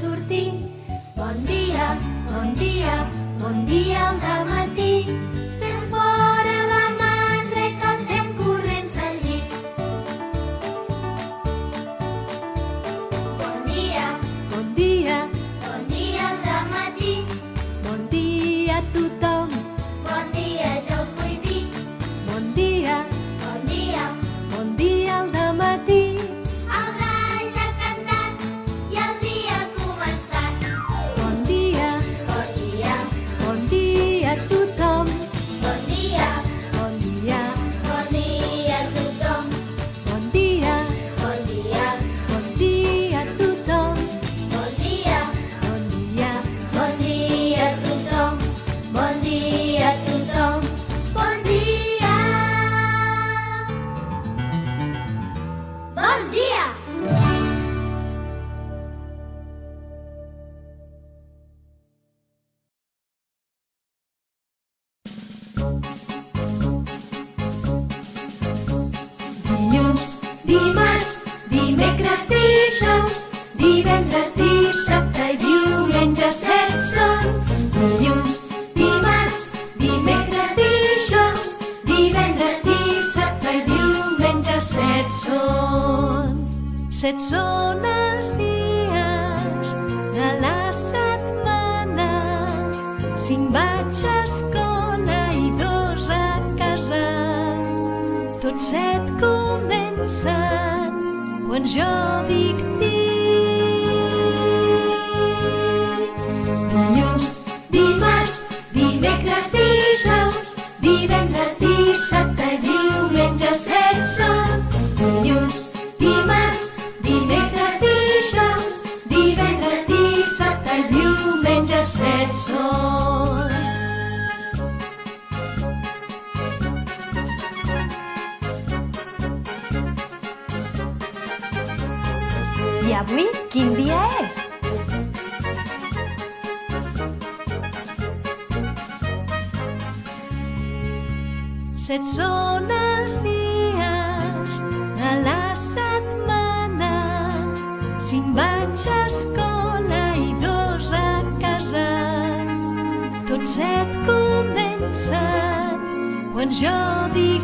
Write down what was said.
sortir. Bon dia, bon dia, bon dia al dematí. Fem fora la mandra i saltem corrents al llit. Bon dia, Bon dia, bon dia al dematí. bon dia a tothom. Bon dia, ja us vull dir. Bon dia, Bon dia, bon dia al dematí. el gall ja ha cantat i el dia ha començat. Bon dia, Bon dia, bon dia a tothom. bon dia, Bon dia, bon dia a tothom. bon dia, Bon dia, bon dia a tothom. bon dia, Bon dia, bon dia a tothom. Bon dia a tothom. Bon dia. Bon dia. dilluns, Dimarts, dimecres, dijous, divendres, dissabte i diumenge, set són. Dilluns, dimarts, dimecres, dijous, divendres, dissabte i diumenge, set són. set són els dies de la setmana. 5 vaig a escola i 2 a casa. Tots 7 comencen quan jo dic Dilluns, dimarts, dimecres, dijous, divendres, dissabte i diumenge, set són. Dilluns, dimarts, dimecres, dijous, divendres, dissabte i diumenge, set són. I avui quin dia és? Set són els dies de la setmana. 5 vaig a escola i 2 a casa. Tots 7 comencen quan jo dic